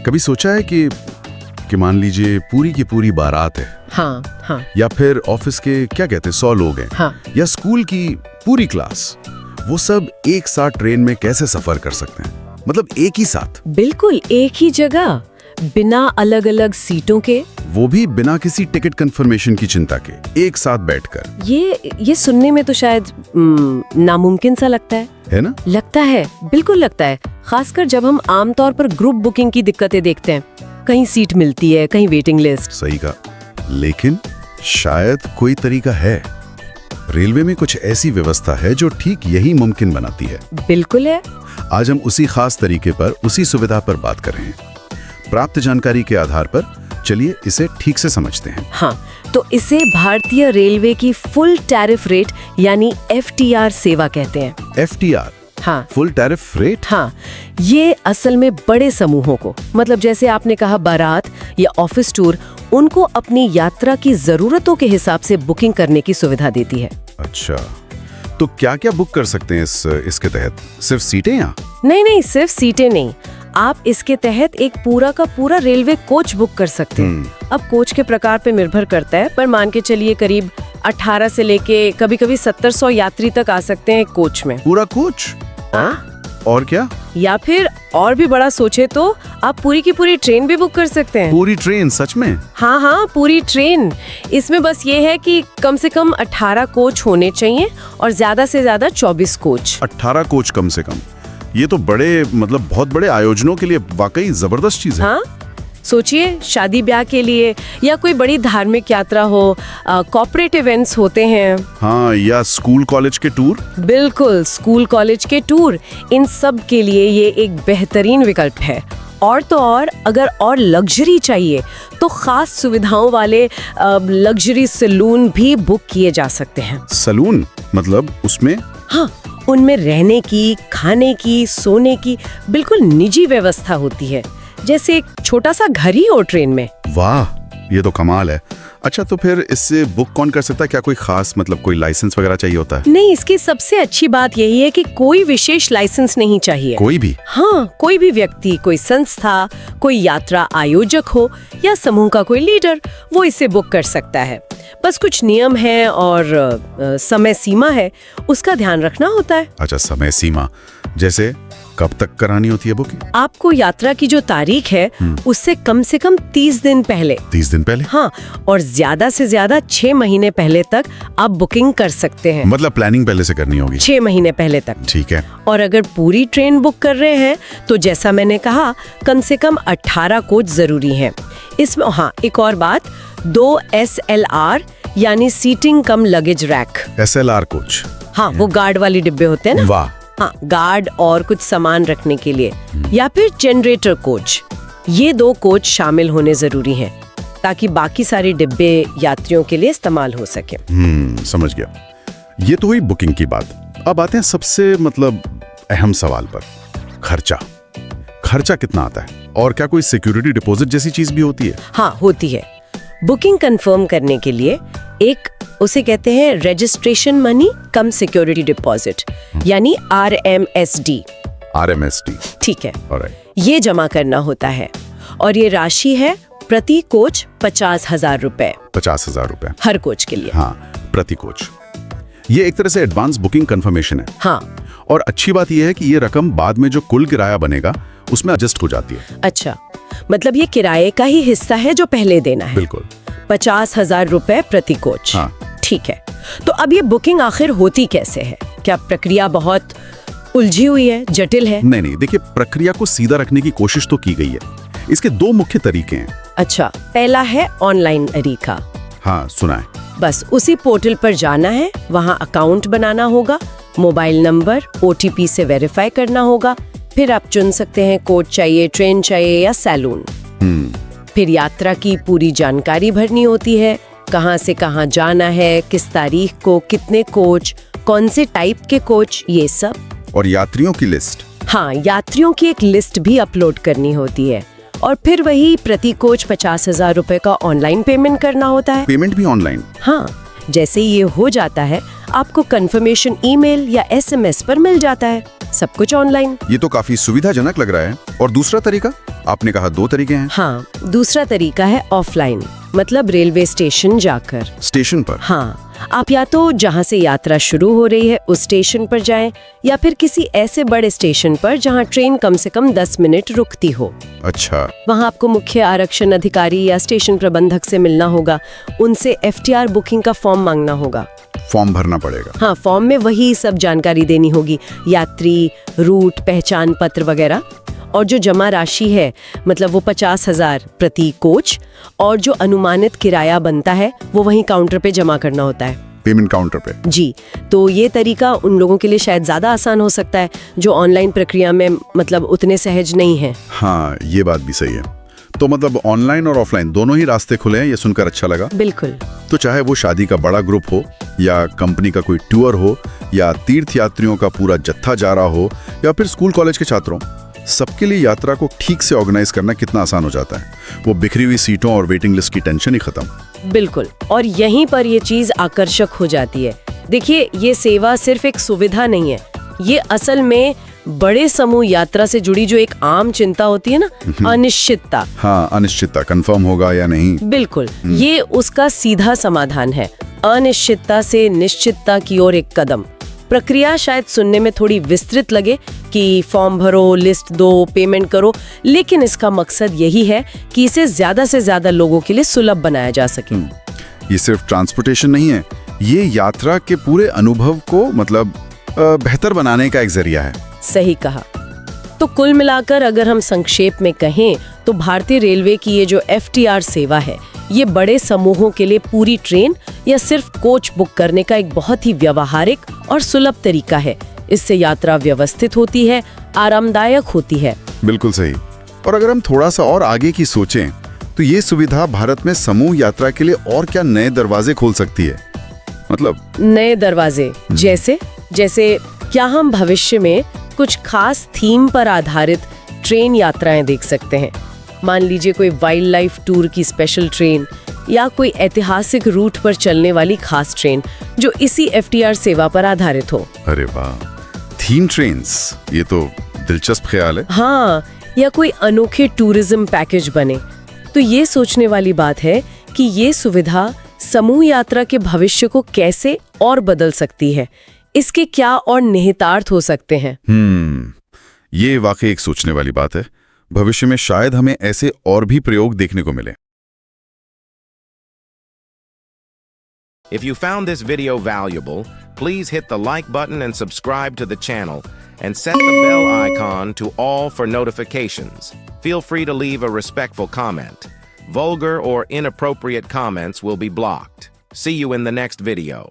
कभी सोचा है कि मान लीजिए पूरी की पूरी बारात है, हाँ हाँ या फिर ऑफिस के क्या कहते हैं 100 लोग हैं, हाँ या स्कूल की पूरी क्लास, वो सब एक साथ ट्रेन में कैसे सफर कर सकते हैं? मतलब एक ही साथ, बिल्कुल एक ही जगह, बिना अलग अलग सीटों के, वो भी बिना किसी टिकट कंफर्मेशन की चिंता के, एक साथ बैठकर। ये सुनने में तो शायद नामुमकिन सा लगता है ना? लगता है, बिल्कुल लगता है। खासकर जब हम आमतौर पर ग्रुप बुकिंग की दिक्कतें देखते हैं, कहीं सीट मिलती है, कहीं वेटिंग लिस्ट। सही कहा, लेकिन शायद कोई तरीका है। रेलवे में कुछ ऐसी व्यवस्था है जो ठीक यही मुमकिन बनाती है। बिल्कुल है। आज हम उसी खास तरीके पर, उसी सुविधा पर बात कर रहे हैं। प्राप्त जानकारी के आधार पर चलिए इसे ठीक से समझते हैं। हाँ, तो इसे भारतीय रेलवे की फुल टैरिफ रेट यानी FTR सेवा कहते हैं। FTR, हाँ, फुल टैरिफ रेट। हाँ, ये असल में बड़े समूहों को, मतलब जैसे आपने कहा बारात या ऑफिस टूर, उनको अपनी यात्रा की जरूरतों के हिसाब से बुकिंग करने की सुविधा देती है। अच्छा, तो क्या क्या बुक कर सकते हैं इसके तहत? सिर्फ सीटें या? नहीं, सिर्फ सीटें नहीं, आप इसके तहत एक पूरा का पूरा रेलवे कोच बुक कर सकते हैं। अब कोच के प्रकार पे निर्भर करता है, पर मान के चलिए करीब 18 से लेके कभी-कभी 70-100 यात्री तक आ सकते हैं कोच में। पूरा कोच? हाँ? और क्या? या फिर और भी बड़ा सोचे तो आप पूरी की पूरी ट्रेन भी बुक कर सकते हैं। पूरी ट्रेन? सच में? हाँ, पूरी ट्रेन। इसमें बस ये है कि कम से कम 18 कोच होने चाहिए और ज्यादा से ज्यादा 24 कोच। 18 कोच कम से कम? ये तो बड़े, मतलब बहुत बड़े आयोजनों के लिए वाकई जबरदस्त चीज है। हाँ, सोचिए शादी ब्याह के लिए या कोई बड़ी धार्मिक यात्रा हो, कॉर्पोरेट इवेंट्स होते हैं। हाँ, या स्कूल कॉलेज के टूर। बिल्कुल, स्कूल कॉलेज के टूर, इन सब के लिए ये एक बेहतरीन विकल्प है। और तो और अगर और लग्जरी चाहिए तो खास सुविधाओं वाले लग्जरी सैलून भी बुक किए जा सकते हैं। सैलून मतलब उसमें? हाँ, उनमें रहने की, खाने की, सोने की बिल्कुल निजी व्यवस्था होती है, जैसे एक छोटा सा घर ही हो ट्रेन में। वाह, ये तो कमाल है। अच्छा, तो फिर इससे बुक कौन कर सकता है? क्या कोई खास, मतलब कोई लाइसेंस वगैरह चाहिए होता है? नहीं, इसकी सबसे अच्छी बात यही है कि कोई विशेष लाइसेंस नहीं चाहिए। कोई भी? हाँ, कोई भी व्यक्ति, कोई संस्था, कोई यात्रा आयोजक हो या समूह का कोई लीडर, वो इसे बुक कर सकता है। बस कुछ नियम है और समय सीमा है, उसका ध्यान रखना होता है। अच्छा, समय सीमा जैसे कब तक करानी होती है बुकिंग? आपको यात्रा की जो तारीख है उससे कम से कम 30 दिन पहले। 30 दिन पहले? हाँ, और ज्यादा से ज्यादा 6 महीने पहले तक आप बुकिंग कर सकते हैं। मतलब प्लानिंग पहले से करनी होगी? 6 महीने पहले तक। ठीक है। और अगर पूरी ट्रेन बुक कर रहे हैं तो जैसा मैंने कहा, कम से कम 18 कोच जरूरी हैं। इसमें हाँ, एक और बात, 2 SLR यानी सीटिंग कम लगेज रैक। SLR coach? हाँ, वो गार्ड वाली डिब्बे होते हैं ना। वाह। हाँ, गार्ड और कुछ सामान रखने के लिए। या फिर जनरेटर कोच, ये 2 कोच शामिल होने जरूरी हैं ताकि बाकी सारे डिब्बे यात्रियों के लिए इस्तेमाल हो सके। समझ गया। ये तो हुई बुकिंग की बात। अब आते हैं सबसे मतलब अहम सवाल पर, खर्चा। खर्चा कितना आता है? और क्या कोई सिक्योरिटी डिपॉजिट जैसी चीज भी होती है? हाँ, होती है। बुकिंग कंफर्म करने के लिए एक, उसे कहते हैं रजिस्ट्रेशन मनी कम सिक्योरिटी डिपॉजिट, यानी RMSD। RMSD, ठीक है। ऑलराइट। ये जमा करना होता है और ये राशि है प्रति कोच 50,000 रुपए। 50,000 रुपए हर कोच के लिए। हाँ, प्रति कोच। ये एक तरह से एडवांस बुकिंग कंफर्मेशन है। हाँ, और अच्छी बात यह है कि ये रकम बाद में जो कुल किराया बनेगा उसमें एडजस्ट हो जाती है। अच्छा, मतलब ये किराए का ही हिस्सा है जो पहले देना है। बिल्कुल। 50,000 रुपए प्रति कोच। हाँ। ठीक है। तो अब ये बुकिंग आखिर होती कैसे है? क्या प्रक्रिया बहुत उलझी हुई है, जटिल है? नहीं, देखिए, प्रक्रिया को सीधा रखने की कोशिश तो की गई है। इसके 2 मुख्य तरीके हैं। अच्छा, पहला है ऑनलाइन तरीका। हाँ, सुना है। बस उसी पोर्टल पर जाना है, वहाँ अकाउंट बनाना होगा, मोबाइल नंबर OTP से वेरीफाई करना होगा, फिर आप चुन सकते हैं कोच चाहिए, ट्रेन चाहिए या सैलून। फिर यात्रा की पूरी जानकारी भरनी होती है, कहाँ से कहाँ जाना है, किस तारीख को, कितने कोच, कौन से टाइप के कोच, ये सब। और यात्रियों की लिस्ट? हाँ, यात्रियों की एक लिस्ट भी अपलोड करनी होती है। और फिर वही प्रति कोच 50,000 रुपए का ऑनलाइन पेमेंट करना होता है। पेमेंट भी ऑनलाइन? हाँ, जैसे ये हो जाता है आपको कंफर्मेशन ईमेल या SMS पर मिल जाता है। सब कुछ ऑनलाइन। ये तो काफी सुविधाजनक लग रहा है। और दूसरा तरीका? आपने कहा 2 तरीके हैं। हाँ, दूसरा तरीका है ऑफलाइन, मतलब रेलवे स्टेशन जाकर। स्टेशन पर? हाँ, आप या तो जहाँ से यात्रा शुरू हो रही है उस स्टेशन पर जाएं, या फिर किसी ऐसे बड़े स्टेशन पर जहाँ ट्रेन कम से कम 10 मिनट रुकती हो। अच्छा। वहाँ आपको मुख्य आरक्षण अधिकारी या स्टेशन प्रबंधक से मिलना होगा, उनसे FTR बुकिंग का फॉर्म मांगना होगा। फॉर्म भरना पड़ेगा? हाँ, फॉर्म में वही सब जानकारी देनी होगी, यात्री, रूट, पहचान पत्र वगैरह। और जो जमा राशि है, मतलब वो 50,000 प्रति कोच, और जो अनुमानित किराया बनता है वो वहीं काउंटर पे जमा करना होता है। पेमेंट काउंटर पे? जी। तो ये तरीका उन लोगों के लिए शायद ज़्यादा आसान हो सकता है जो ऑनलाइन प्रक्रिया में मतलब उतने सहज नहीं है। हाँ, ये बात भी सही है। तो मतलब ऑनलाइन और ऑफलाइन दोनों ही रास्ते खुले हैं, ये सुनकर अच्छा लगा। बिल्कुल। तो चाहे वो शादी का बड़ा ग्रुप हो, या कंपनी का कोई टूर हो, या तीर्थ यात्रियों का पूरा जत्था जा रहा हो, या फिर स्कूल कॉलेज के छात्रों, सबके लिए यात्रा को ठीक से ऑर्गेनाइज करना कितना आसान हो जाता है। वो बिखरी हुई सीटों और वेटिंग लिस्ट की टेंशन ही खत्म। बिल्कुल। और यहीं पर ये चीज आकर्षक हो जाती है। देखिए, ये सेवा सिर्फ एक सुविधा नहीं है, ये असल में बड़े समूह यात्रा से जुड़ी जो एक आम चिंता होती है ना, अनिश्चितता। हाँ, अनिश्चितता, कंफर्म होगा या नहीं। बिल्कुल, ये उसका सीधा समाधान है। अनिश्चितता से निश्चितता की ओर एक कदम। प्रक्रिया शायद सुनने में थोड़ी विस्तृत लगे कि फॉर्म भरो, लिस्ट दो, पेमेंट करो, लेकिन इसका मकसद यही है कि इसे ज्यादा से ज्यादा लोगों के लिए सुलभ बनाया जा सके। ये सिर्फ ट्रांसपोर्टेशन नहीं है, ये यात्रा के पूरे अनुभव को मतलब बेहतर बनाने का एक जरिया है। सही कहा। तो कुल मिलाकर अगर हम संक्षेप में कहें तो भारतीय रेलवे की ये जो FTR सेवा है, ये बड़े समूहों के लिए पूरी ट्रेन या सिर्फ कोच बुक करने का एक बहुत ही व्यवहारिक और सुलभ तरीका है। इससे यात्रा व्यवस्थित होती है, आरामदायक होती है। बिल्कुल सही। और अगर हम थोड़ा सा और आगे की सोचें तो ये सुविधा भारत में समूह यात्रा के लिए और क्या नए दरवाजे खोल सकती है? मतलब नए दरवाजे जैसे क्या हम भविष्य में कुछ खास थीम पर आधारित ट्रेन यात्राएं देख सकते हैं? मान लीजिए कोई वाइल्ड लाइफ टूर की स्पेशल ट्रेन, या कोई ऐतिहासिक रूट पर चलने वाली खास ट्रेन जो इसी FTR सेवा पर आधारित हो। अरे वाह, थीम ट्रेन्स, ये तो दिलचस्प ख्याल है। हाँ, या कोई अनोखे टूरिज्म पैकेज बने। तो ये सोचने वाली बात है कि ये सुविधा समूह यात्रा के भविष्य को कैसे और बदल सकती है, इसके क्या और निहितार्थ हो सकते हैं। ये वाकई एक सोचने वाली बात है। भविष्य में शायद हमें ऐसे और भी प्रयोग देखने को मिले। If you found this video valuable, please hit the like button and subscribe to the channel and set the bell icon to all for notifications. Feel free to leave a respectful comment. Vulgar or inappropriate comments will be blocked. See you in the next video.